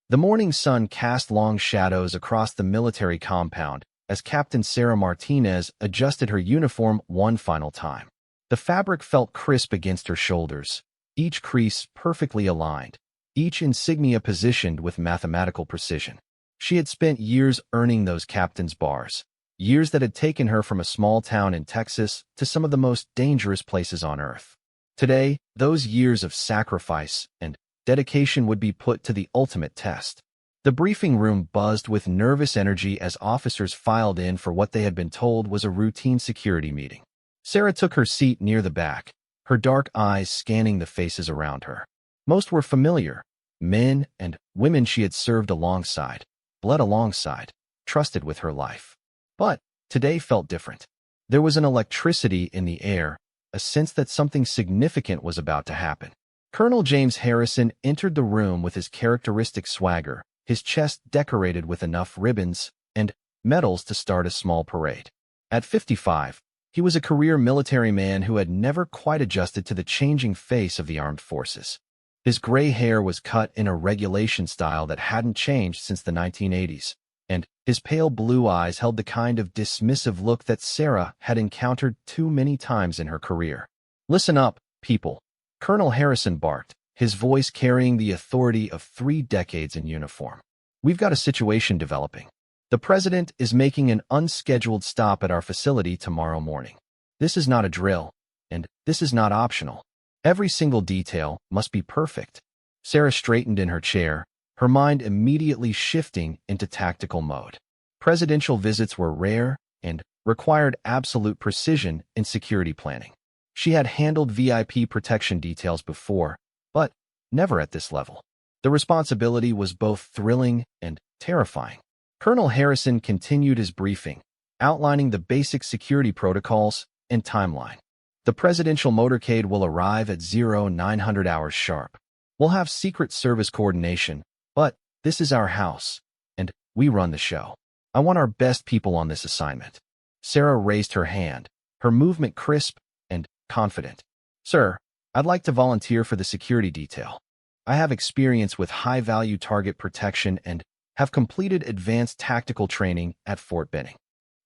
The morning sun cast long shadows across the military compound as Captain Sarah Martinez adjusted her uniform one final time. The fabric felt crisp against her shoulders, each crease perfectly aligned, each insignia positioned with mathematical precision. She had spent years earning those captain's bars, years that had taken her from a small town in Texas to some of the most dangerous places on Earth. Today, those years of sacrifice and dedication would be put to the ultimate test. The briefing room buzzed with nervous energy as officers filed in for what they had been told was a routine security meeting. Sarah took her seat near the back, her dark eyes scanning the faces around her. Most were familiar, men and women she had served alongside, bled alongside, trusted with her life. But today felt different. There was an electricity in the air, a sense that something significant was about to happen. Colonel James Harrison entered the room with his characteristic swagger, his chest decorated with enough ribbons and medals to start a small parade. At 55, he was a career military man who had never quite adjusted to the changing face of the armed forces. His gray hair was cut in a regulation style that hadn't changed since the 1980s, and his pale blue eyes held the kind of dismissive look that Sarah had encountered too many times in her career. "Listen up, people," Colonel Harrison barked, his voice carrying the authority of 3 decades in uniform. "We've got a situation developing. The president is making an unscheduled stop at our facility tomorrow morning. This is not a drill, and this is not optional. Every single detail must be perfect." Sarah straightened in her chair, her mind immediately shifting into tactical mode. Presidential visits were rare and required absolute precision in security planning. She had handled VIP protection details before, but never at this level. The responsibility was both thrilling and terrifying. Colonel Harrison continued his briefing, outlining the basic security protocols and timeline. "The presidential motorcade will arrive at 0900 hours sharp. We'll have Secret Service coordination, but this is our house, and we run the show. I want our best people on this assignment." Sarah raised her hand, her movement crisp and confident. "Sir, I'd like to volunteer for the security detail. I have experience with high-value target protection and have completed advanced tactical training at Fort Benning."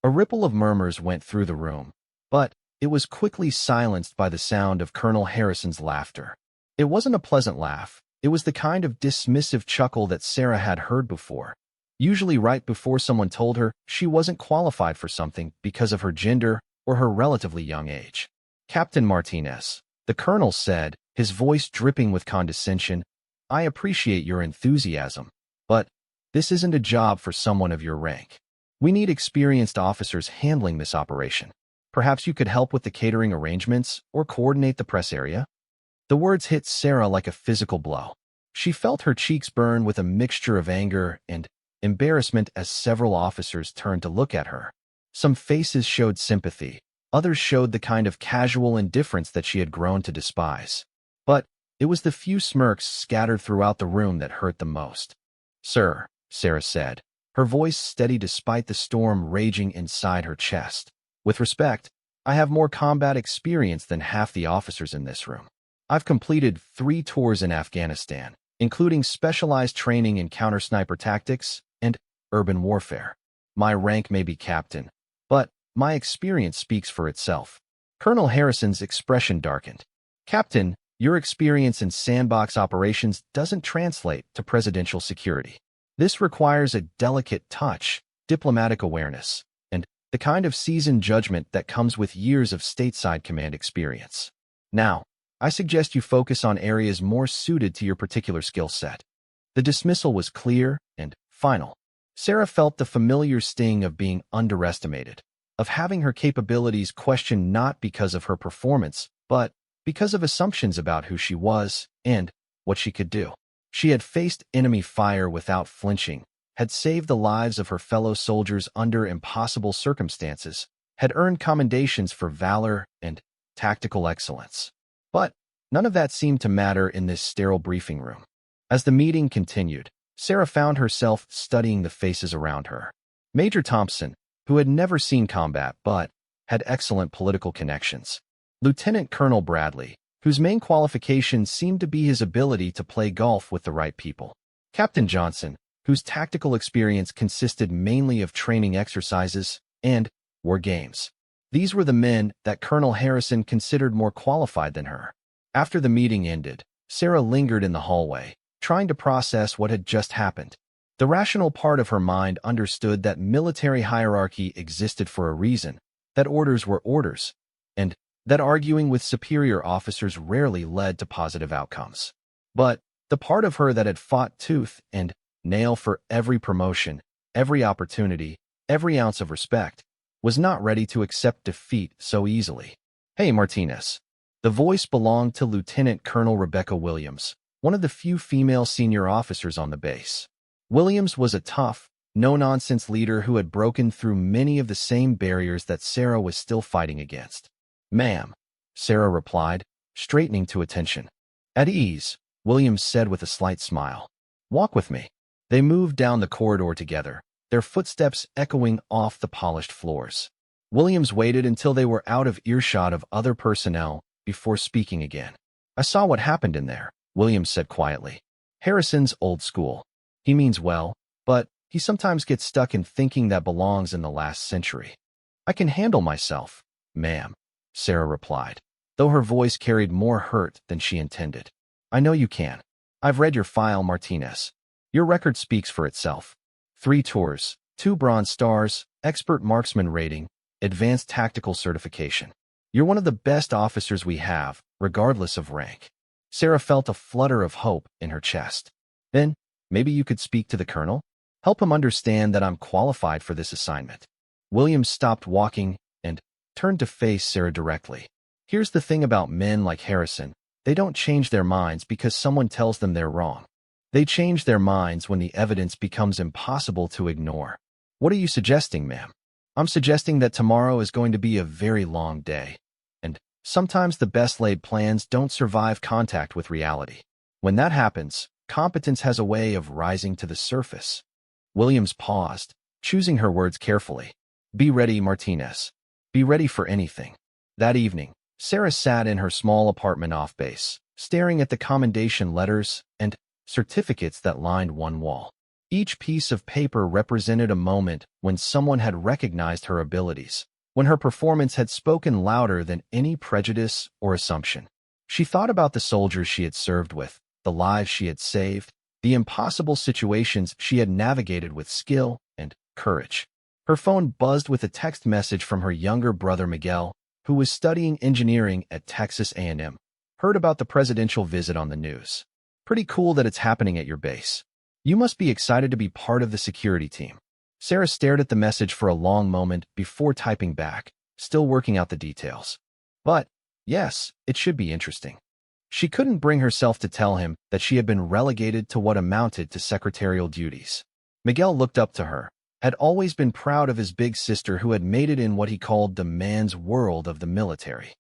A ripple of murmurs went through the room, but it was quickly silenced by the sound of Colonel Harrison's laughter. It wasn't a pleasant laugh. It was the kind of dismissive chuckle that Sarah had heard before, usually right before someone told her she wasn't qualified for something because of her gender or her relatively young age. "Captain Martinez," the colonel said, his voice dripping with condescension, "I appreciate your enthusiasm, but this isn't a job for someone of your rank. We need experienced officers handling this operation. Perhaps you could help with the catering arrangements or coordinate the press area?" The words hit Sarah like a physical blow. She felt her cheeks burn with a mixture of anger and embarrassment as several officers turned to look at her. Some faces showed sympathy, others showed the kind of casual indifference that she had grown to despise. But it was the few smirks scattered throughout the room that hurt the most. "Sir," Sarah said, her voice steady despite the storm raging inside her chest. "With respect, I have more combat experience than half the officers in this room. I've completed 3 tours in Afghanistan, including specialized training in counter-sniper tactics and urban warfare. My rank may be captain, but my experience speaks for itself." Colonel Harrison's expression darkened. "Captain, your experience in sandbox operations doesn't translate to presidential security. This requires a delicate touch, diplomatic awareness, and the kind of seasoned judgment that comes with years of stateside command experience. Now, I suggest you focus on areas more suited to your particular skill set." The dismissal was clear and final. Sarah felt the familiar sting of being underestimated, of having her capabilities questioned not because of her performance, but because of assumptions about who she was and what she could do. She had faced enemy fire without flinching, had saved the lives of her fellow soldiers under impossible circumstances, had earned commendations for valor and tactical excellence. But none of that seemed to matter in this sterile briefing room. As the meeting continued, Sarah found herself studying the faces around her. Major Thompson, who had never seen combat but had excellent political connections. Lieutenant Colonel Bradley, whose main qualification seemed to be his ability to play golf with the right people. Captain Johnson, whose tactical experience consisted mainly of training exercises and war games. These were the men that Colonel Harrison considered more qualified than her. After the meeting ended, Sarah lingered in the hallway, trying to process what had just happened. The rational part of her mind understood that military hierarchy existed for a reason, that orders were orders, and that arguing with superior officers rarely led to positive outcomes. But the part of her that had fought tooth and nail for every promotion, every opportunity, every ounce of respect, was not ready to accept defeat so easily. "Hey, Martinez." The voice belonged to Lieutenant Colonel Rebecca Williams, one of the few female senior officers on the base. Williams was a tough, no-nonsense leader who had broken through many of the same barriers that Sarah was still fighting against. "Ma'am," Sarah replied, straightening to attention. "At ease," Williams said with a slight smile. "Walk with me." They moved down the corridor together, their footsteps echoing off the polished floors. Williams waited until they were out of earshot of other personnel before speaking again. "I saw what happened in there," Williams said quietly. "Harrison's old school. He means well, but he sometimes gets stuck in thinking that belongs in the last century." "I can handle myself, ma'am," Sarah replied, though her voice carried more hurt than she intended. "I know you can. I've read your file, Martinez. Your record speaks for itself. 3 tours, 2 Bronze Stars, expert marksman rating, advanced tactical certification. You're one of the best officers we have, regardless of rank." Sarah felt a flutter of hope in her chest. "Then, maybe you could speak to the colonel? Help him understand that I'm qualified for this assignment." Williams stopped walking and turned to face Sarah directly. "Here's the thing about men like Harrison. They don't change their minds because someone tells them they're wrong. They change their minds when the evidence becomes impossible to ignore." "What are you suggesting, ma'am?" "I'm suggesting that tomorrow is going to be a very long day, and sometimes the best-laid plans don't survive contact with reality. When that happens, competence has a way of rising to the surface." Williams paused, choosing her words carefully. "Be ready, Martinez. Be ready for anything." That evening, Sarah sat in her small apartment off base, staring at the commendation letters and certificates that lined one wall. Each piece of paper represented a moment when someone had recognized her abilities, when her performance had spoken louder than any prejudice or assumption. She thought about the soldiers she had served with, the lives she had saved, the impossible situations she had navigated with skill and courage. Her phone buzzed with a text message from her younger brother Miguel, who was studying engineering at Texas A&M. "Heard about the presidential visit on the news. Pretty cool that it's happening at your base. You must be excited to be part of the security team." Sarah stared at the message for a long moment before typing back, still working out the details. "But, yes, it should be interesting." She couldn't bring herself to tell him that she had been relegated to what amounted to secretarial duties. Miguel looked up to her, had always been proud of his big sister who had made it in what he called the man's world of the military.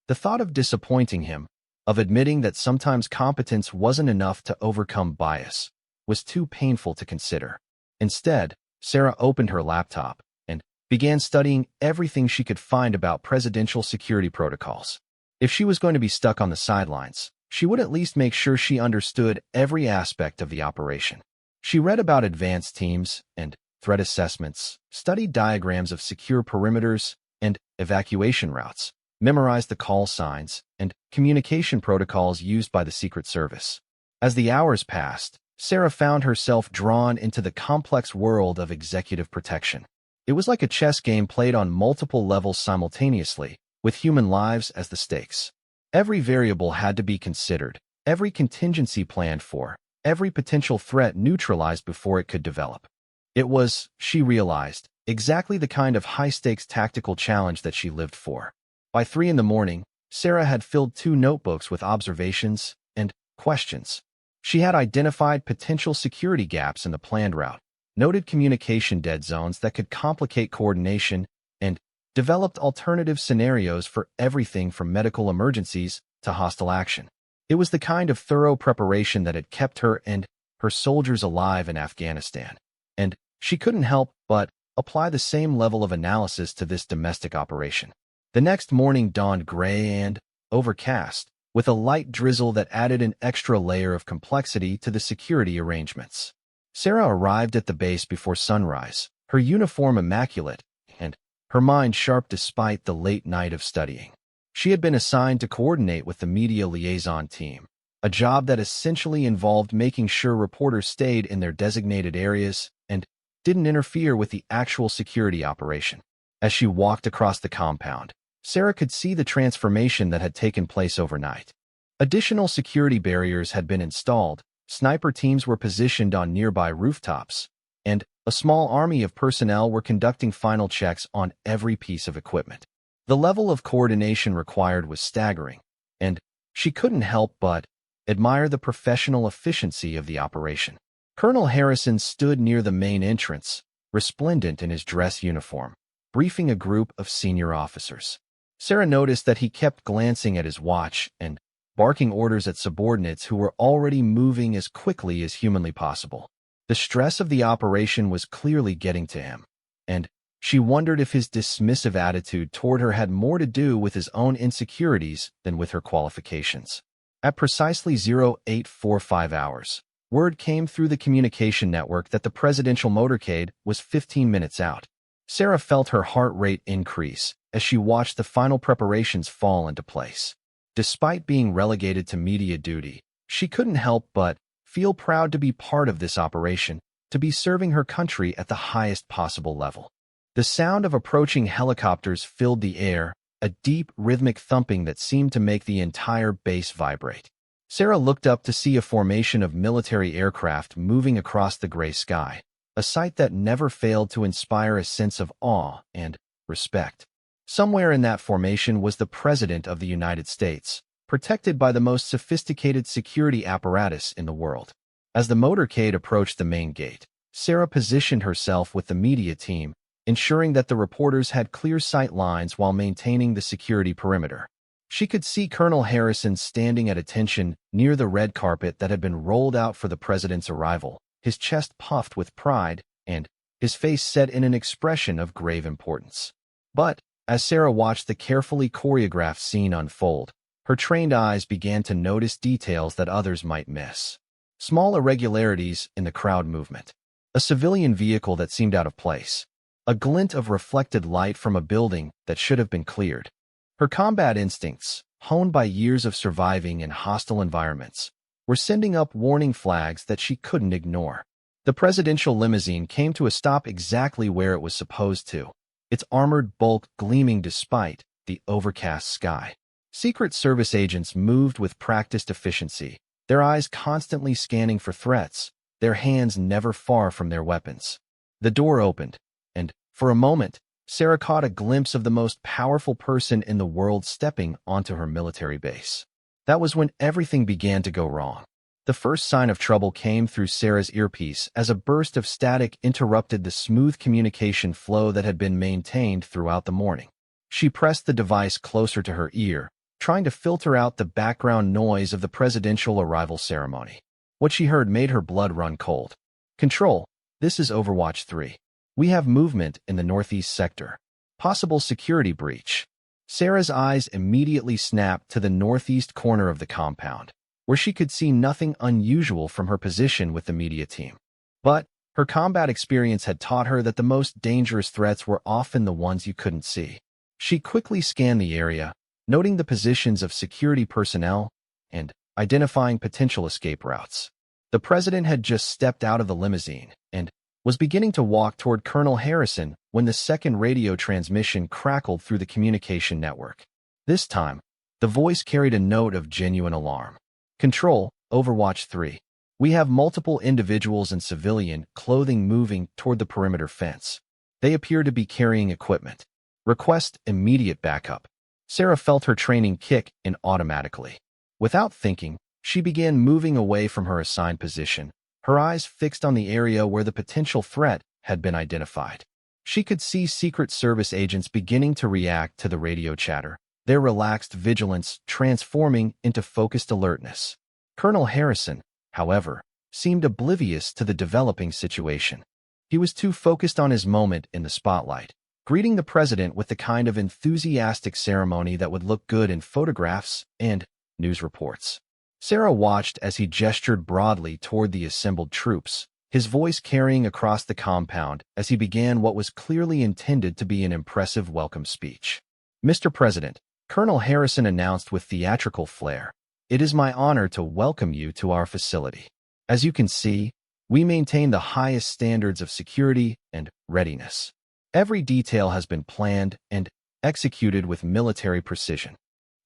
The thought of disappointing him, of admitting that sometimes competence wasn't enough to overcome bias, was too painful to consider. Instead, Sarah opened her laptop and began studying everything she could find about presidential security protocols. If she was going to be stuck on the sidelines, she would at least make sure she understood every aspect of the operation. She read about advanced teams and threat assessments, studied diagrams of secure perimeters and evacuation routes, memorized the call signs and communication protocols used by the Secret Service. As the hours passed, Sarah found herself drawn into the complex world of executive protection. It was like a chess game played on multiple levels simultaneously, with human lives as the stakes. Every variable had to be considered, every contingency planned for, every potential threat neutralized before it could develop. It was, she realized, exactly the kind of high-stakes tactical challenge that she lived for. By 3 in the morning, Sarah had filled 2 notebooks with observations and questions. She had identified potential security gaps in the planned route, noted communication dead zones that could complicate coordination, and developed alternative scenarios for everything from medical emergencies to hostile action. It was the kind of thorough preparation that had kept her and her soldiers alive in Afghanistan, and she couldn't help but apply the same level of analysis to this domestic operation. The next morning dawned gray and overcast, with a light drizzle that added an extra layer of complexity to the security arrangements. Sarah arrived at the base before sunrise, her uniform immaculate, and her mind sharp despite the late night of studying. She had been assigned to coordinate with the media liaison team, a job that essentially involved making sure reporters stayed in their designated areas and didn't interfere with the actual security operation. As she walked across the compound, Sarah could see the transformation that had taken place overnight. Additional security barriers had been installed, sniper teams were positioned on nearby rooftops, and a small army of personnel were conducting final checks on every piece of equipment. The level of coordination required was staggering, and she couldn't help but admire the professional efficiency of the operation. Colonel Harrison stood near the main entrance, resplendent in his dress uniform, briefing a group of senior officers. Sarah noticed that he kept glancing at his watch and barking orders at subordinates who were already moving as quickly as humanly possible. The stress of the operation was clearly getting to him, and she wondered if his dismissive attitude toward her had more to do with his own insecurities than with her qualifications. At precisely 0845 hours, word came through the communication network that the presidential motorcade was 15 minutes out. Sarah felt her heart rate increase as she watched the final preparations fall into place. Despite being relegated to media duty, she couldn't help but feel proud to be part of this operation, to be serving her country at the highest possible level. The sound of approaching helicopters filled the air, a deep, rhythmic thumping that seemed to make the entire base vibrate. Sarah looked up to see a formation of military aircraft moving across the gray sky, a sight that never failed to inspire a sense of awe and respect. Somewhere in that formation was the President of the United States, protected by the most sophisticated security apparatus in the world. As the motorcade approached the main gate, Sarah positioned herself with the media team, ensuring that the reporters had clear sight lines while maintaining the security perimeter. She could see Colonel Harrison standing at attention near the red carpet that had been rolled out for the president's arrival, his chest puffed with pride and his face set in an expression of grave importance. But as Sarah watched the carefully choreographed scene unfold, her trained eyes began to notice details that others might miss. Small irregularities in the crowd movement, a civilian vehicle that seemed out of place, a glint of reflected light from a building that should have been cleared. Her combat instincts, honed by years of surviving in hostile environments, were sending up warning flags that she couldn't ignore. The presidential limousine came to a stop exactly where it was supposed to, its armored bulk gleaming despite the overcast sky. Secret Service agents moved with practiced efficiency, their eyes constantly scanning for threats, their hands never far from their weapons. The door opened, and, for a moment, Sarah caught a glimpse of the most powerful person in the world stepping onto her military base. That was when everything began to go wrong. The first sign of trouble came through Sarah's earpiece as a burst of static interrupted the smooth communication flow that had been maintained throughout the morning. She pressed the device closer to her ear, trying to filter out the background noise of the presidential arrival ceremony. What she heard made her blood run cold. "Control, this is Overwatch 3. We have movement in the northeast sector. Possible security breach." Sarah's eyes immediately snapped to the northeast corner of the compound, where she could see nothing unusual from her position with the media team. But her combat experience had taught her that the most dangerous threats were often the ones you couldn't see. She quickly scanned the area, noting the positions of security personnel and identifying potential escape routes. The president had just stepped out of the limousine and was beginning to walk toward Colonel Harrison when the second radio transmission crackled through the communication network. This time, the voice carried a note of genuine alarm. "Control, Overwatch 3. We have multiple individuals in civilian clothing moving toward the perimeter fence. They appear to be carrying equipment. Request immediate backup." Sarah felt her training kick in automatically. Without thinking, she began moving away from her assigned position, her eyes fixed on the area where the potential threat had been identified. She could see Secret Service agents beginning to react to the radio chatter, their relaxed vigilance transforming into focused alertness. Colonel Harrison, however, seemed oblivious to the developing situation. He was too focused on his moment in the spotlight, greeting the president with the kind of enthusiastic ceremony that would look good in photographs and news reports. Sarah watched as he gestured broadly toward the assembled troops, his voice carrying across the compound as he began what was clearly intended to be an impressive welcome speech. "Mr. President," Colonel Harrison announced with theatrical flair, "it is my honor to welcome you to our facility. As you can see, we maintain the highest standards of security and readiness. Every detail has been planned and executed with military precision."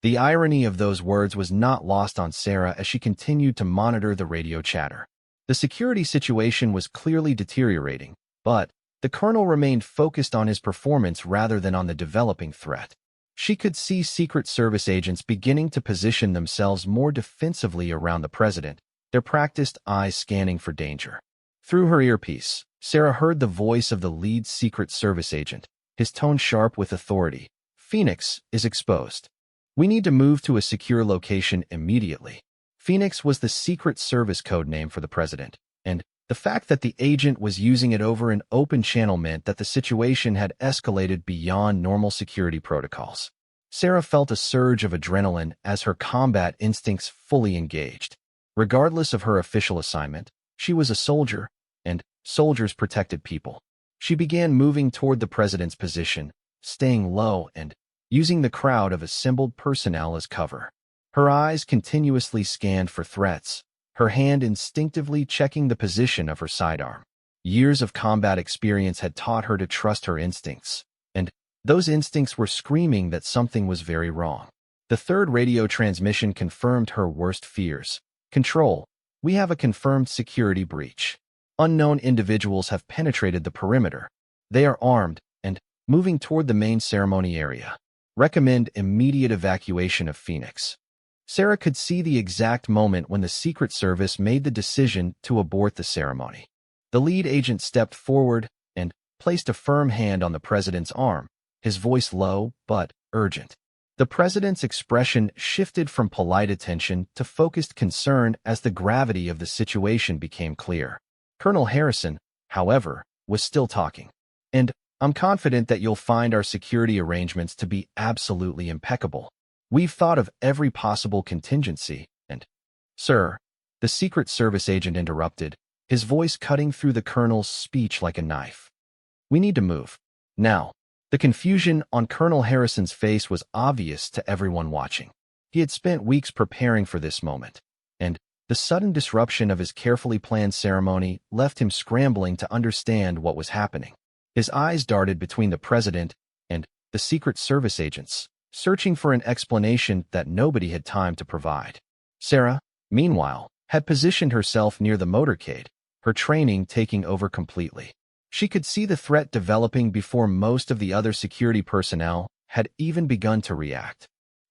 The irony of those words was not lost on Sarah as she continued to monitor the radio chatter. The security situation was clearly deteriorating, but the colonel remained focused on his performance rather than on the developing threat. She could see Secret Service agents beginning to position themselves more defensively around the president, their practiced eyes scanning for danger. Through her earpiece, Sarah heard the voice of the lead Secret Service agent, his tone sharp with authority. "Phoenix is exposed. We need to move to a secure location immediately." Phoenix was the Secret Service code name for the president, and the fact that the agent was using it over an open channel meant that the situation had escalated beyond normal security protocols. Sarah felt a surge of adrenaline as her combat instincts fully engaged. Regardless of her official assignment, she was a soldier, and soldiers protected people. She began moving toward the president's position, staying low and using the crowd of assembled personnel as cover. Her eyes continuously scanned for threats, her hand instinctively checking the position of her sidearm. Years of combat experience had taught her to trust her instincts, and those instincts were screaming that something was very wrong. The third radio transmission confirmed her worst fears. "Control, we have a confirmed security breach. Unknown individuals have penetrated the perimeter. They are armed and moving toward the main ceremony area. Recommend immediate evacuation of Phoenix." Sarah could see the exact moment when the Secret Service made the decision to abort the ceremony. The lead agent stepped forward and placed a firm hand on the president's arm, his voice low but urgent. The president's expression shifted from polite attention to focused concern as the gravity of the situation became clear. Colonel Harrison, however, was still talking. "And I'm confident that you'll find our security arrangements to be absolutely impeccable. We've thought of every possible contingency, and—" "Sir," the Secret Service agent interrupted, his voice cutting through the colonel's speech like a knife. "We need to move. Now." The confusion on Colonel Harrison's face was obvious to everyone watching. He had spent weeks preparing for this moment, and the sudden disruption of his carefully planned ceremony left him scrambling to understand what was happening. His eyes darted between the president and the Secret Service agents, searching for an explanation that nobody had time to provide. Sarah, meanwhile, had positioned herself near the motorcade, her training taking over completely. She could see the threat developing before most of the other security personnel had even begun to react.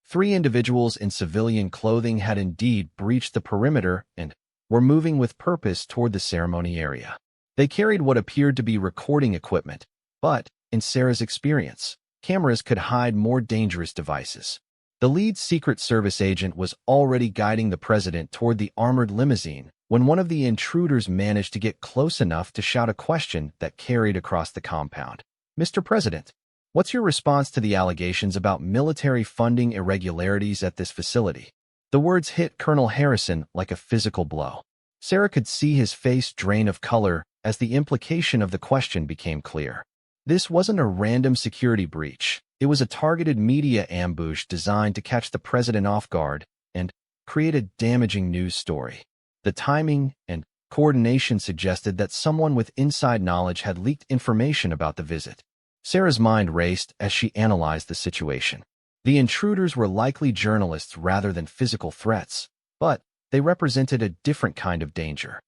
3 individuals in civilian clothing had indeed breached the perimeter and were moving with purpose toward the ceremony area. They carried what appeared to be recording equipment, but, in Sarah's experience, cameras could hide more dangerous devices. The lead Secret Service agent was already guiding the president toward the armored limousine when one of the intruders managed to get close enough to shout a question that carried across the compound. "Mr. President, what's your response to the allegations about military funding irregularities at this facility?" The words hit Colonel Harrison like a physical blow. Sarah could see his face drain of color as the implication of the question became clear. This wasn't a random security breach. It was a targeted media ambush designed to catch the president off guard and create a damaging news story. The timing and coordination suggested that someone with inside knowledge had leaked information about the visit. Sarah's mind raced as she analyzed the situation. The intruders were likely journalists rather than physical threats, but they represented a different kind of danger.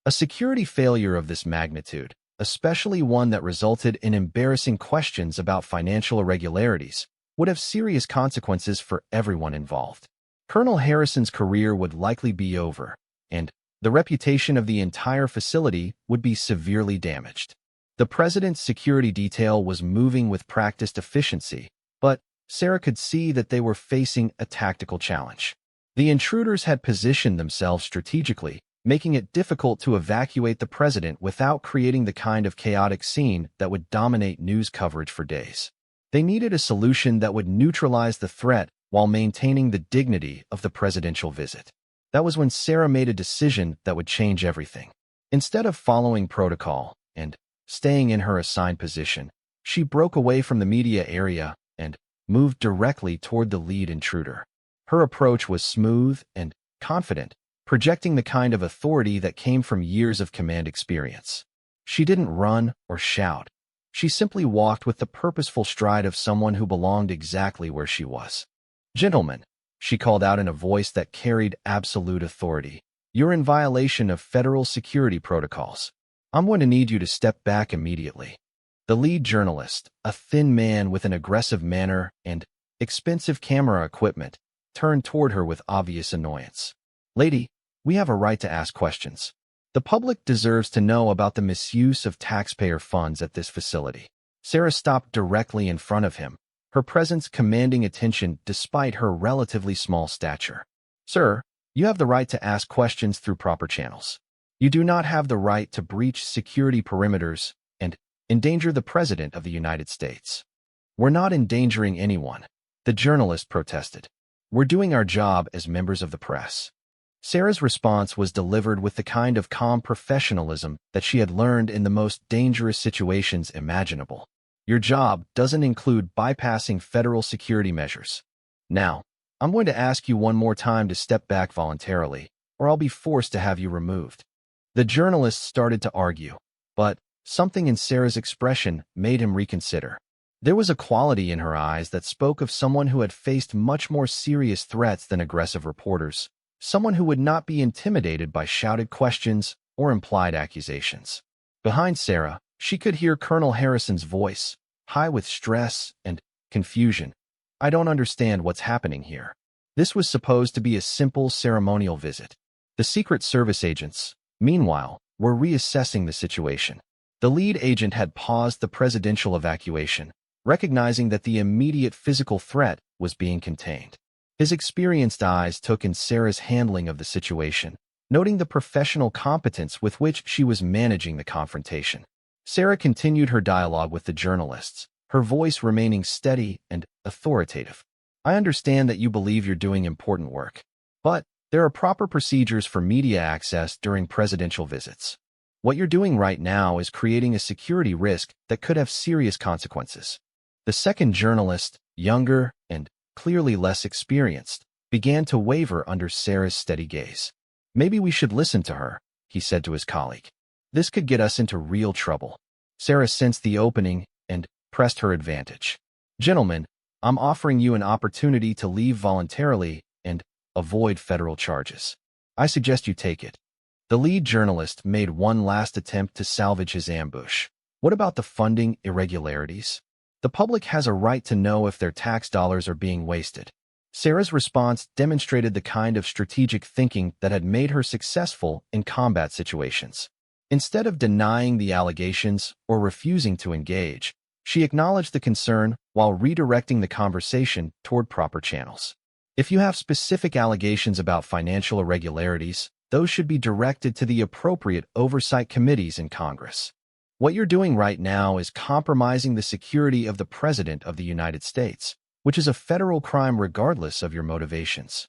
A security failure of this magnitude, especially one that resulted in embarrassing questions about financial irregularities, would have serious consequences for everyone involved. Colonel Harrison's career would likely be over, and the reputation of the entire facility would be severely damaged. The president's security detail was moving with practiced efficiency, but Sarah could see that they were facing a tactical challenge. The intruders had positioned themselves strategically, making it difficult to evacuate the president without creating the kind of chaotic scene that would dominate news coverage for days. They needed a solution that would neutralize the threat while maintaining the dignity of the presidential visit. That was when Sarah made a decision that would change everything. Instead of following protocol and staying in her assigned position, she broke away from the media area and moved directly toward the lead intruder. Her approach was smooth and confident, projecting the kind of authority that came from years of command experience. She didn't run or shout. She simply walked with the purposeful stride of someone who belonged exactly where she was. "Gentlemen," she called out in a voice that carried absolute authority, "you're in violation of federal security protocols. I'm going to need you to step back immediately." The lead journalist, a thin man with an aggressive manner and expensive camera equipment, turned toward her with obvious annoyance. "Lady, we have a right to ask questions. The public deserves to know about the misuse of taxpayer funds at this facility." Sarah stopped directly in front of him, her presence commanding attention despite her relatively small stature. "Sir, you have the right to ask questions through proper channels. You do not have the right to breach security perimeters and endanger the President of the United States." "We're not endangering anyone," the journalist protested. "We're doing our job as members of the press." Sarah's response was delivered with the kind of calm professionalism that she had learned in the most dangerous situations imaginable. "Your job doesn't include bypassing federal security measures. Now, I'm going to ask you one more time to step back voluntarily, or I'll be forced to have you removed." The journalist started to argue, but something in Sarah's expression made him reconsider. There was a quality in her eyes that spoke of someone who had faced much more serious threats than aggressive reporters, someone who would not be intimidated by shouted questions or implied accusations. Behind Sarah, she could hear Colonel Harrison's voice, high with stress and confusion. "I don't understand what's happening here." This was supposed to be a simple ceremonial visit. The Secret Service agents, meanwhile, were reassessing the situation. The lead agent had paused the presidential evacuation, recognizing that the immediate physical threat was being contained. His experienced eyes took in Sarah's handling of the situation, noting the professional competence with which she was managing the confrontation. Sarah continued her dialogue with the journalists, her voice remaining steady and authoritative. "I understand that you believe you're doing important work, but there are proper procedures for media access during presidential visits. What you're doing right now is creating a security risk that could have serious consequences." The second journalist, younger and clearly less experienced, began to waver under Sarah's steady gaze. "Maybe we should listen to her," he said to his colleague. "This could get us into real trouble." Sarah sensed the opening and pressed her advantage. "Gentlemen, I'm offering you an opportunity to leave voluntarily and avoid federal charges. I suggest you take it." The lead journalist made one last attempt to salvage his ambush. "What about the funding irregularities? The public has a right to know if their tax dollars are being wasted." Sarah's response demonstrated the kind of strategic thinking that had made her successful in combat situations. Instead of denying the allegations or refusing to engage, she acknowledged the concern while redirecting the conversation toward proper channels. "If you have specific allegations about financial irregularities, those should be directed to the appropriate oversight committees in Congress. What you're doing right now is compromising the security of the President of the United States, which is a federal crime regardless of your motivations."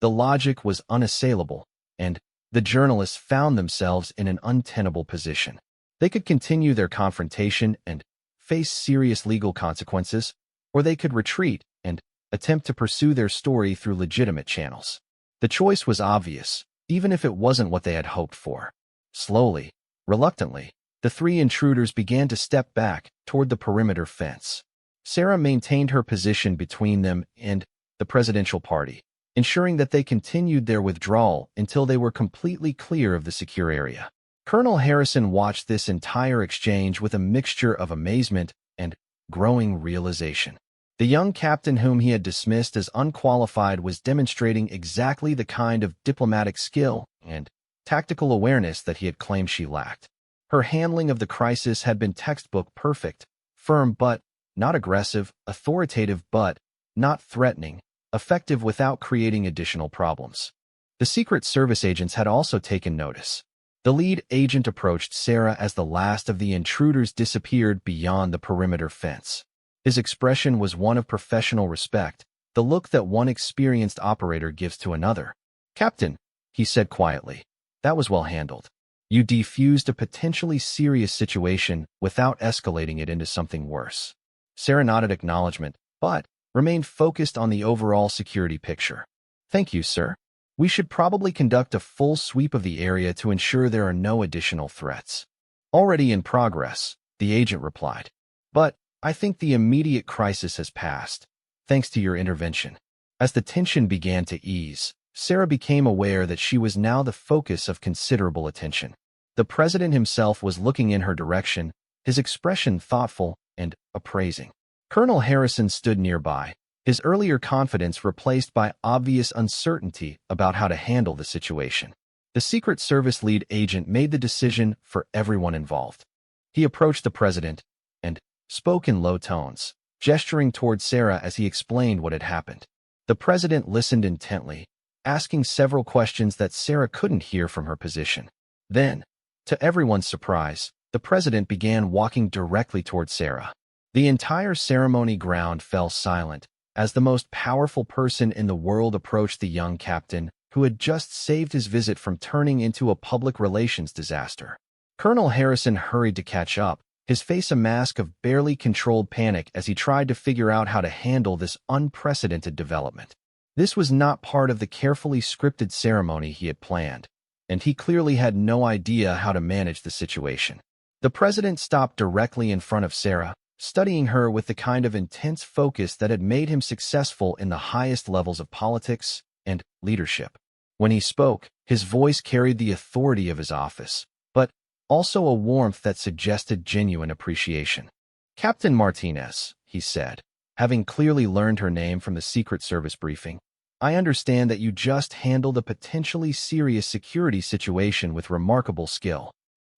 The logic was unassailable, and the journalists found themselves in an untenable position. They could continue their confrontation and face serious legal consequences, or they could retreat and attempt to pursue their story through legitimate channels. The choice was obvious, even if it wasn't what they had hoped for. Slowly, reluctantly, the three intruders began to step back toward the perimeter fence. Sarah maintained her position between them and the presidential party, ensuring that they continued their withdrawal until they were completely clear of the secure area. Colonel Harrison watched this entire exchange with a mixture of amazement and growing realization. The young captain whom he had dismissed as unqualified was demonstrating exactly the kind of diplomatic skill and tactical awareness that he had claimed she lacked. Her handling of the crisis had been textbook perfect, firm but not aggressive, authoritative but not threatening, effective without creating additional problems. The Secret Service agents had also taken notice. The lead agent approached Sarah as the last of the intruders disappeared beyond the perimeter fence. His expression was one of professional respect, the look that one experienced operator gives to another. "Captain," he said quietly, "that was well handled. You defused a potentially serious situation without escalating it into something worse." Sarah nodded acknowledgement, but remained focused on the overall security picture. "Thank you, sir. We should probably conduct a full sweep of the area to ensure there are no additional threats." "Already in progress," the agent replied. "But I think the immediate crisis has passed, thanks to your intervention." As the tension began to ease, Sarah became aware that she was now the focus of considerable attention. The president himself was looking in her direction, his expression thoughtful and appraising. Colonel Harrison stood nearby, his earlier confidence replaced by obvious uncertainty about how to handle the situation. The Secret Service lead agent made the decision for everyone involved. He approached the president and spoke in low tones, gesturing toward Sarah as he explained what had happened. The president listened intently, asking several questions that Sarah couldn't hear from her position. Then, to everyone's surprise, the president began walking directly toward Sarah. The entire ceremony ground fell silent as the most powerful person in the world approached the young captain who had just saved his visit from turning into a public relations disaster. Colonel Harrison hurried to catch up, his face a mask of barely controlled panic as he tried to figure out how to handle this unprecedented development. This was not part of the carefully scripted ceremony he had planned, and he clearly had no idea how to manage the situation. The president stopped directly in front of Sarah, studying her with the kind of intense focus that had made him successful in the highest levels of politics and leadership. When he spoke, his voice carried the authority of his office, but also a warmth that suggested genuine appreciation. "Captain Martinez," he said, having clearly learned her name from the Secret Service briefing, "I understand that you just handled a potentially serious security situation with remarkable skill."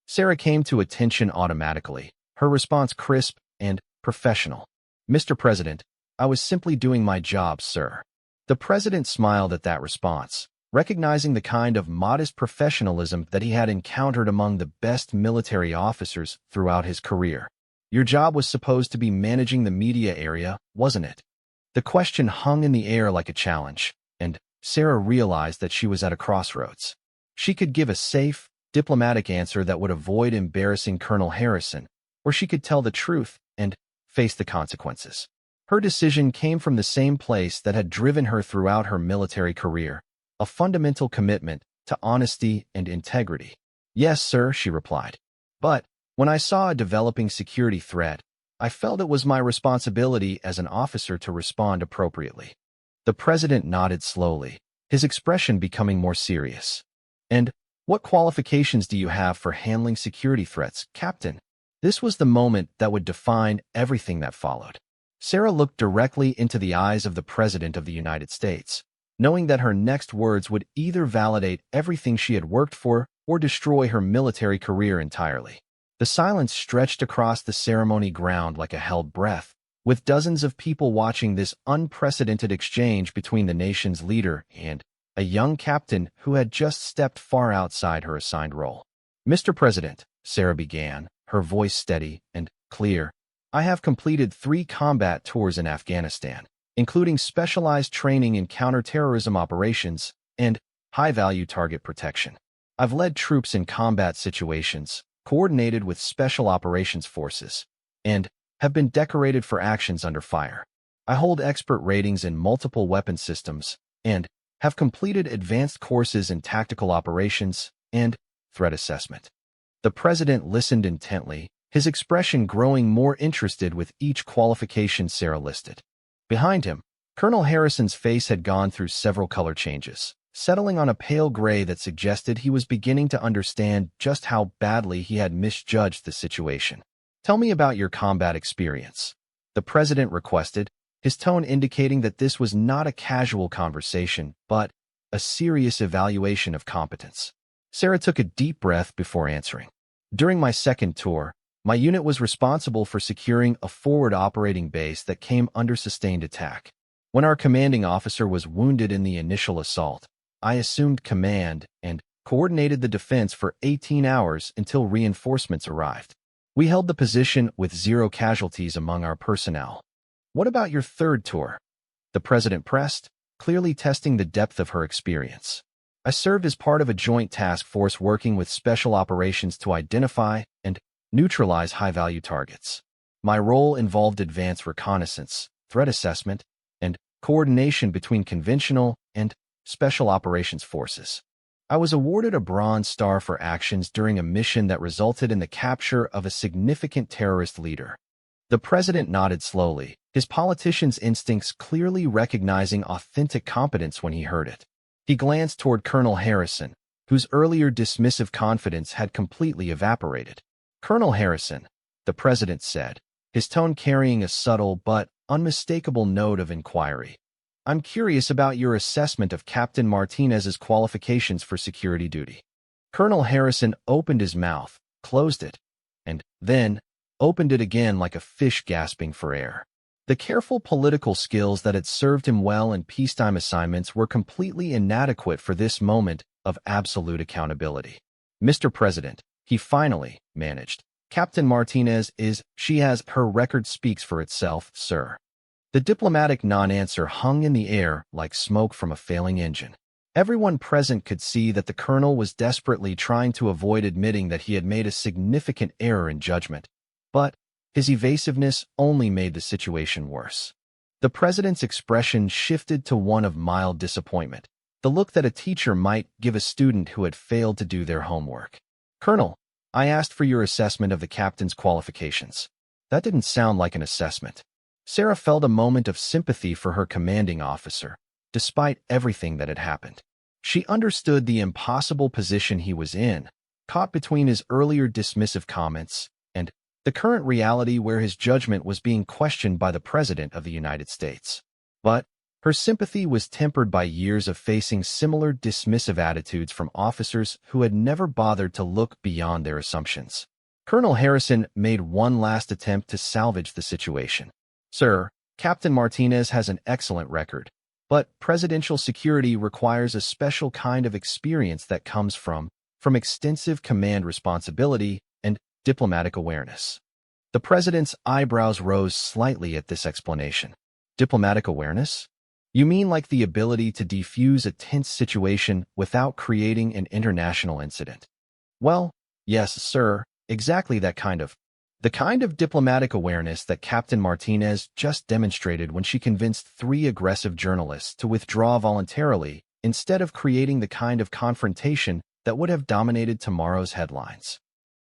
Sarah came to attention automatically, her response crisp and professional. "Mr. President, I was simply doing my job, sir." The president smiled at that response, recognizing the kind of modest professionalism that he had encountered among the best military officers throughout his career. "Your job was supposed to be managing the media area, wasn't it?" The question hung in the air like a challenge, and Sarah realized that she was at a crossroads. She could give a safe, diplomatic answer that would avoid embarrassing Colonel Harrison, or she could tell the truth and face the consequences. Her decision came from the same place that had driven her throughout her military career, a fundamental commitment to honesty and integrity. "Yes, sir," she replied. "But when I saw a developing security threat, I felt it was my responsibility as an officer to respond appropriately." The president nodded slowly, his expression becoming more serious. "And what qualifications do you have for handling security threats, Captain?" This was the moment that would define everything that followed. Sarah looked directly into the eyes of the President of the United States, knowing that her next words would either validate everything she had worked for or destroy her military career entirely. The silence stretched across the ceremony ground like a held breath, with dozens of people watching this unprecedented exchange between the nation's leader and a young captain who had just stepped far outside her assigned role. "Mr. President," Sarah began, her voice steady and clear, "I have completed 3 combat tours in Afghanistan, including specialized training in counterterrorism operations and high-value target protection. I've led troops in combat situations, coordinated with special operations forces, and have been decorated for actions under fire. I hold expert ratings in multiple weapon systems and have completed advanced courses in tactical operations and threat assessment." The president listened intently, his expression growing more interested with each qualification Sarah listed. Behind him, Colonel Harrison's face had gone through several color changes, settling on a pale gray that suggested he was beginning to understand just how badly he had misjudged the situation. "Tell me about your combat experience," the president requested, his tone indicating that this was not a casual conversation, but a serious evaluation of competence. Sarah took a deep breath before answering. "During my second tour, my unit was responsible for securing a forward operating base that came under sustained attack. When our commanding officer was wounded in the initial assault, I assumed command and coordinated the defense for 18 hours until reinforcements arrived. We held the position with 0 casualties among our personnel." "What about your third tour?" the president pressed, clearly testing the depth of her experience. I served as part of a joint task force working with special operations to identify and neutralize high-value targets. My role involved advanced reconnaissance, threat assessment, and coordination between conventional and special operations forces. I was awarded a Bronze Star for actions during a mission that resulted in the capture of a significant terrorist leader. The president nodded slowly, his politician's instincts clearly recognizing authentic competence when he heard it. He glanced toward Colonel Harrison, whose earlier dismissive confidence had completely evaporated. "Colonel Harrison," the president said, his tone carrying a subtle but unmistakable note of inquiry. "I'm curious about your assessment of Captain Martinez's qualifications for security duty." Colonel Harrison opened his mouth, closed it, and then opened it again like a fish gasping for air. The careful political skills that had served him well in peacetime assignments were completely inadequate for this moment of absolute accountability. "Mr. President," he finally managed, "Captain Martinez her record speaks for itself, sir." The diplomatic non-answer hung in the air like smoke from a failing engine. Everyone present could see that the colonel was desperately trying to avoid admitting that he had made a significant error in judgment, but his evasiveness only made the situation worse. The president's expression shifted to one of mild disappointment, the look that a teacher might give a student who had failed to do their homework. "Colonel, I asked for your assessment of the captain's qualifications." That didn't sound like an assessment. Sarah felt a moment of sympathy for her commanding officer, despite everything that had happened. She understood the impossible position he was in, caught between his earlier dismissive comments and the current reality where his judgment was being questioned by the President of the United States. But her sympathy was tempered by years of facing similar dismissive attitudes from officers who had never bothered to look beyond their assumptions. Colonel Harrison made one last attempt to salvage the situation. "Sir, Captain Martinez has an excellent record, but presidential security requires a special kind of experience that comes from extensive command responsibility and diplomatic awareness." The president's eyebrows rose slightly at this explanation. "Diplomatic awareness? You mean like the ability to defuse a tense situation without creating an international incident?" "Well, yes, sir, exactly that kind of. The kind of diplomatic awareness that Captain Martinez just demonstrated when she convinced 3 aggressive journalists to withdraw voluntarily instead of creating the kind of confrontation that would have dominated tomorrow's headlines."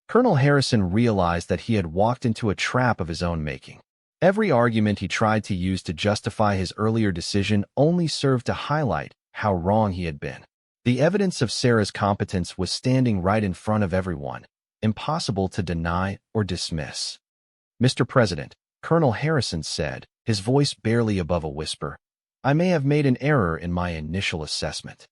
Colonel Harrison realized that he had walked into a trap of his own making. Every argument he tried to use to justify his earlier decision only served to highlight how wrong he had been. The evidence of Sarah's competence was standing right in front of everyone, impossible to deny or dismiss. "Mr. President," Colonel Harrison said, his voice barely above a whisper, "I may have made an error in my initial assessment."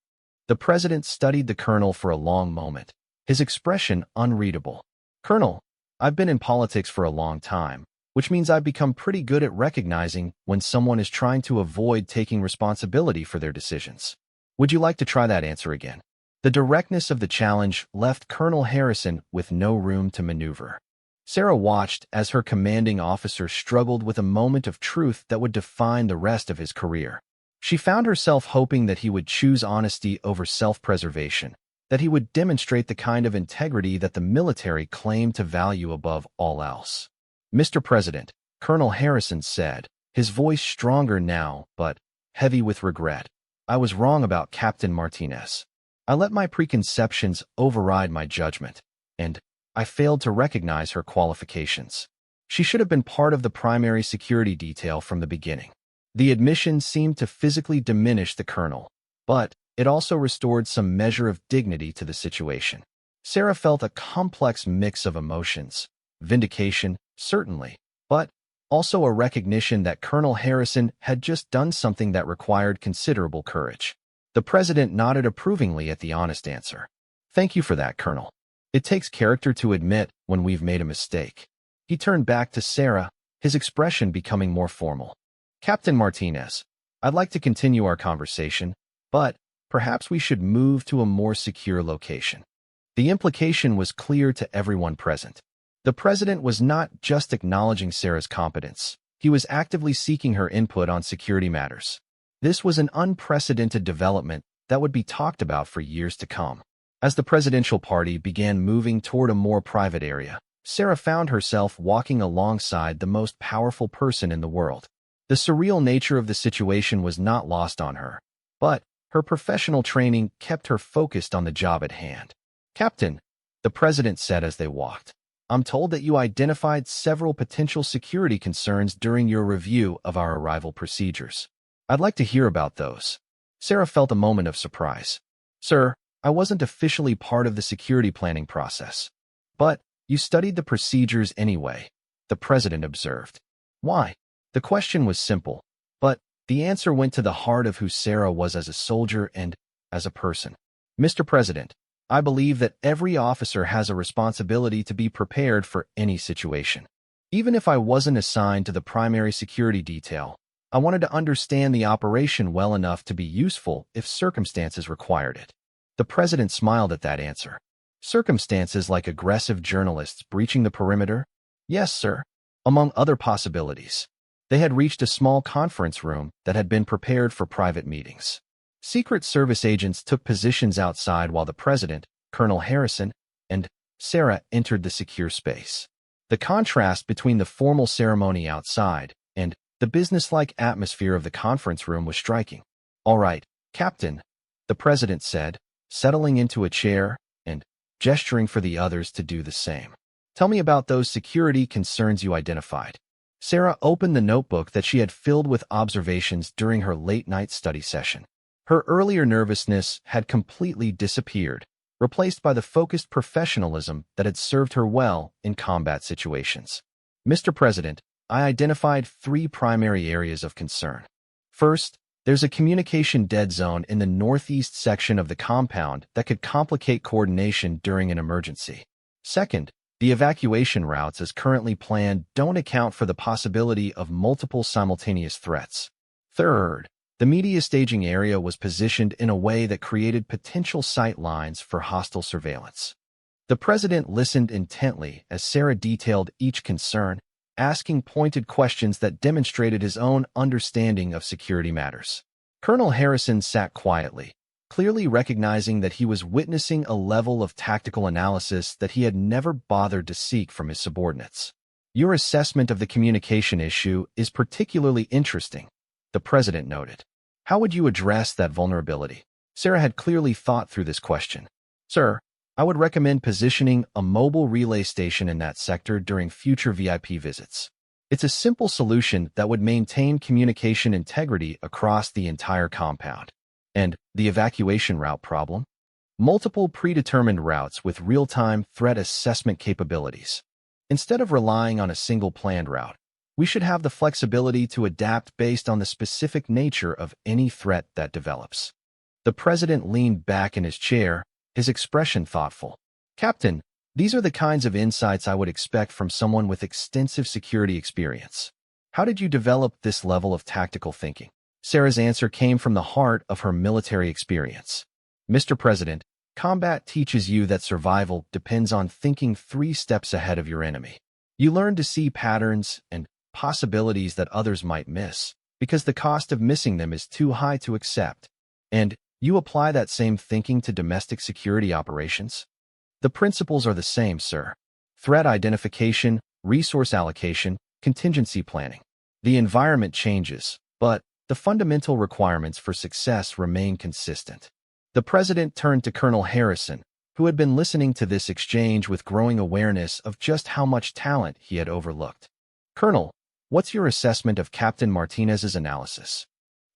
The president studied the colonel for a long moment, his expression unreadable. "Colonel, I've been in politics for a long time, which means I've become pretty good at recognizing when someone is trying to avoid taking responsibility for their decisions. Would you like to try that answer again?" The directness of the challenge left Colonel Harrison with no room to maneuver. Sarah watched as her commanding officer struggled with a moment of truth that would define the rest of his career. She found herself hoping that he would choose honesty over self-preservation, that he would demonstrate the kind of integrity that the military claimed to value above all else. "Mr. President," Colonel Harrison said, his voice stronger now but heavy with regret, "I was wrong about Captain Martinez. I let my preconceptions override my judgment, and I failed to recognize her qualifications. She should have been part of the primary security detail from the beginning." The admission seemed to physically diminish the colonel, but it also restored some measure of dignity to the situation. Sarah felt a complex mix of emotions, vindication, certainly, but also a recognition that Colonel Harrison had just done something that required considerable courage. The president nodded approvingly at the honest answer. "Thank you for that, Colonel. It takes character to admit when we've made a mistake." He turned back to Sarah, his expression becoming more formal. "Captain Martinez, I'd like to continue our conversation, but perhaps we should move to a more secure location." The implication was clear to everyone present. The president was not just acknowledging Sarah's competence. He was actively seeking her input on security matters. This was an unprecedented development that would be talked about for years to come. As the presidential party began moving toward a more private area, Sarah found herself walking alongside the most powerful person in the world. The surreal nature of the situation was not lost on her, but her professional training kept her focused on the job at hand. "Captain," the president said as they walked, "I'm told that you identified several potential security concerns during your review of our arrival procedures. I'd like to hear about those." Sarah felt a moment of surprise. "Sir, I wasn't officially part of the security planning process. But you studied the procedures anyway," the president observed. "Why?" The question was simple, but the answer went to the heart of who Sarah was as a soldier and as a person. "Mr. President, I believe that every officer has a responsibility to be prepared for any situation. Even if I wasn't assigned to the primary security detail, I wanted to understand the operation well enough to be useful if circumstances required it." The president smiled at that answer. "Circumstances like aggressive journalists breaching the perimeter?" "Yes, sir," among other possibilities. They had reached a small conference room that had been prepared for private meetings. Secret Service agents took positions outside while the president, Colonel Harrison, and Sarah entered the secure space. The contrast between the formal ceremony outside and the businesslike atmosphere of the conference room was striking. "All right, Captain," the president said, settling into a chair and gesturing for the others to do the same. "Tell me about those security concerns you identified." Sarah opened the notebook that she had filled with observations during her late-night study session. Her earlier nervousness had completely disappeared, replaced by the focused professionalism that had served her well in combat situations. "Mr. President, I identified 3 primary areas of concern. First, there's a communication dead zone in the northeast section of the compound that could complicate coordination during an emergency. Second, the evacuation routes as currently planned don't account for the possibility of multiple simultaneous threats. Third, the media staging area was positioned in a way that created potential sight lines for hostile surveillance." The president listened intently as Sarah detailed each concern, asking pointed questions that demonstrated his own understanding of security matters. Colonel Harrison sat quietly, clearly recognizing that he was witnessing a level of tactical analysis that he had never bothered to seek from his subordinates. "Your assessment of the communication issue is particularly interesting," the president noted. "How would you address that vulnerability?" Sarah had clearly thought through this question. "Sir, I would recommend positioning a mobile relay station in that sector during future VIP visits. It's a simple solution that would maintain communication integrity across the entire compound." "And the evacuation route problem?" "Multiple predetermined routes with real-time threat assessment capabilities. Instead of relying on a single planned route, we should have the flexibility to adapt based on the specific nature of any threat that develops." The president leaned back in his chair, his expression thoughtful. "Captain, these are the kinds of insights I would expect from someone with extensive security experience. How did you develop this level of tactical thinking?" Sarah's answer came from the heart of her military experience. "Mr. President, combat teaches you that survival depends on thinking 3 steps ahead of your enemy. You learn to see patterns and possibilities that others might miss, because the cost of missing them is too high to accept. And you apply that same thinking to domestic security operations?" "The principles are the same, sir. Threat identification, resource allocation, contingency planning. The environment changes, but the fundamental requirements for success remain consistent." The president turned to Colonel Harrison, who had been listening to this exchange with growing awareness of just how much talent he had overlooked. "Colonel, what's your assessment of Captain Martinez's analysis?"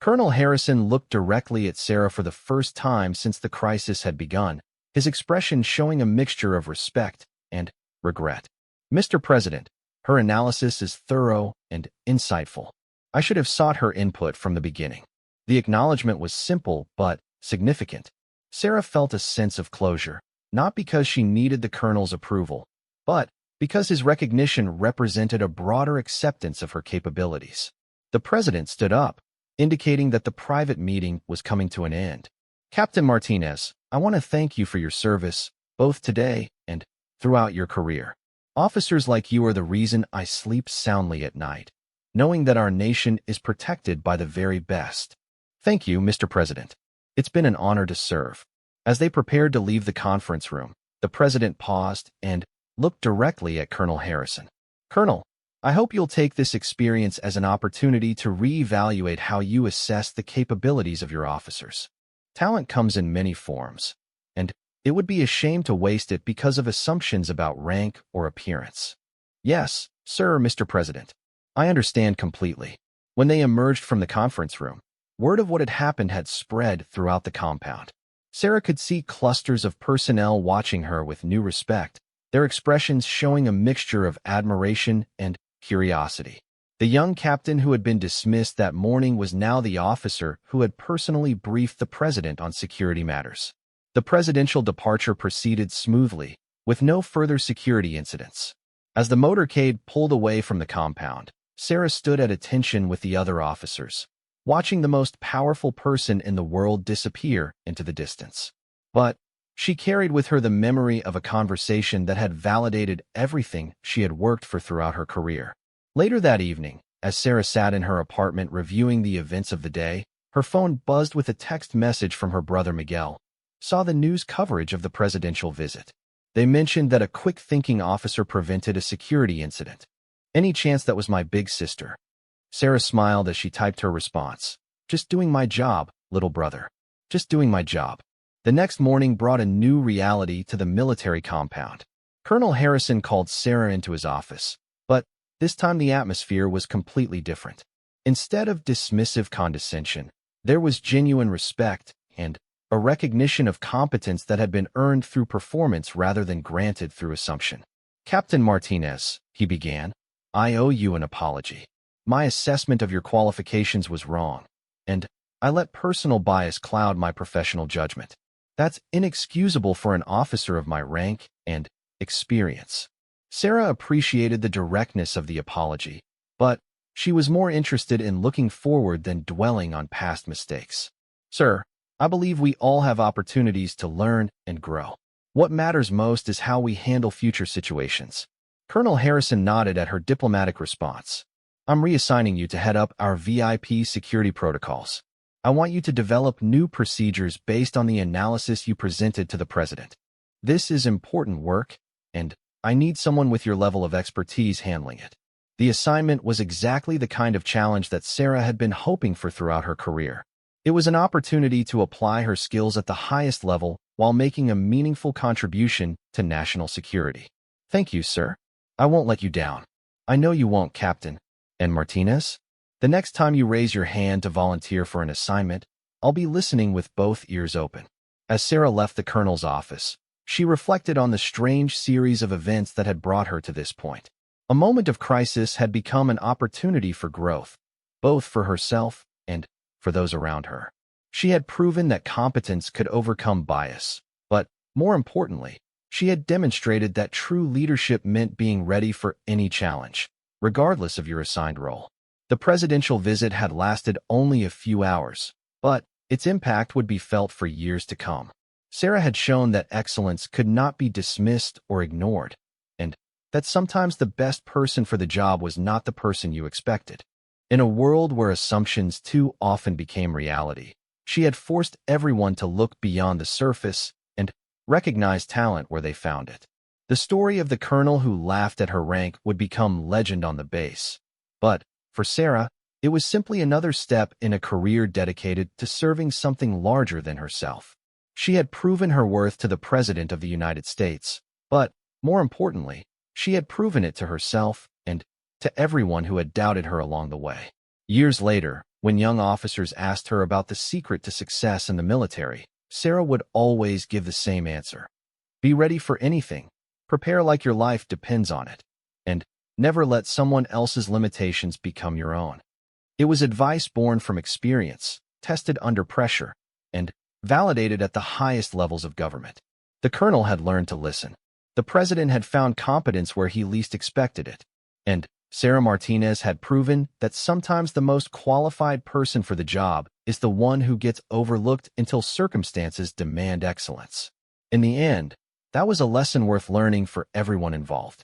Colonel Harrison looked directly at Sarah for the first time since the crisis had begun, his expression showing a mixture of respect and regret. "Mr. President, her analysis is thorough and insightful. I should have sought her input from the beginning." The acknowledgement was simple but significant. Sarah felt a sense of closure, not because she needed the colonel's approval, but because his recognition represented a broader acceptance of her capabilities. The president stood up, indicating that the private meeting was coming to an end. "Captain Martinez, I want to thank you for your service, both today and throughout your career. Officers like you are the reason I sleep soundly at night, knowing that our nation is protected by the very best." Thank you, Mr. President. It's been an honor to serve. As they prepared to leave the conference room, the president paused and looked directly at Colonel Harrison. Colonel, I hope you'll take this experience as an opportunity to reevaluate how you assess the capabilities of your officers. Talent comes in many forms, and it would be a shame to waste it because of assumptions about rank or appearance. Yes, sir, Mr. President. I understand completely. When they emerged from the conference room, word of what had happened had spread throughout the compound. Sarah could see clusters of personnel watching her with new respect, their expressions showing a mixture of admiration and curiosity. The young captain who had been dismissed that morning was now the officer who had personally briefed the president on security matters. The presidential departure proceeded smoothly, with no further security incidents. As the motorcade pulled away from the compound, Sarah stood at attention with the other officers, watching the most powerful person in the world disappear into the distance. But she carried with her the memory of a conversation that had validated everything she had worked for throughout her career. Later that evening, as Sarah sat in her apartment reviewing the events of the day, her phone buzzed with a text message from her brother Miguel. Saw the news coverage of the presidential visit. They mentioned that a quick-thinking officer prevented a security incident. Any chance that was my big sister? Sarah smiled as she typed her response. Just doing my job, little brother. Just doing my job. The next morning brought a new reality to the military compound. Colonel Harrison called Sarah into his office, but this time the atmosphere was completely different. Instead of dismissive condescension, there was genuine respect and a recognition of competence that had been earned through performance rather than granted through assumption. Captain Martinez, he began, I owe you an apology. My assessment of your qualifications was wrong, and I let personal bias cloud my professional judgment. That's inexcusable for an officer of my rank and experience. Sarah appreciated the directness of the apology, but she was more interested in looking forward than dwelling on past mistakes. Sir, I believe we all have opportunities to learn and grow. What matters most is how we handle future situations. Colonel Harrison nodded at her diplomatic response. I'm reassigning you to head up our VIP security protocols. I want you to develop new procedures based on the analysis you presented to the president. This is important work, and I need someone with your level of expertise handling it. The assignment was exactly the kind of challenge that Sarah had been hoping for throughout her career. It was an opportunity to apply her skills at the highest level while making a meaningful contribution to national security. Thank you, sir. I won't let you down. I know you won't, Captain. And Martinez? The next time you raise your hand to volunteer for an assignment, I'll be listening with both ears open. As Sarah left the colonel's office, she reflected on the strange series of events that had brought her to this point. A moment of crisis had become an opportunity for growth, both for herself and for those around her. She had proven that competence could overcome bias, but more importantly, she had demonstrated that true leadership meant being ready for any challenge, regardless of your assigned role. The presidential visit had lasted only a few hours, but its impact would be felt for years to come. Sarah had shown that excellence could not be dismissed or ignored, and that sometimes the best person for the job was not the person you expected. In a world where assumptions too often became reality, she had forced everyone to look beyond the surface and recognize talent where they found it. The story of the colonel who laughed at her rank would become legend on the base. But for Sarah, it was simply another step in a career dedicated to serving something larger than herself. She had proven her worth to the President of the United States, but more importantly, she had proven it to herself and to everyone who had doubted her along the way. Years later, when young officers asked her about the secret to success in the military, Sarah would always give the same answer. Be ready for anything, prepare like your life depends on it, and never let someone else's limitations become your own. It was advice born from experience, tested under pressure, and validated at the highest levels of government. The colonel had learned to listen. The president had found competence where he least expected it, and Sarah Martinez had proven that sometimes the most qualified person for the job is the one who gets overlooked until circumstances demand excellence. In the end, that was a lesson worth learning for everyone involved.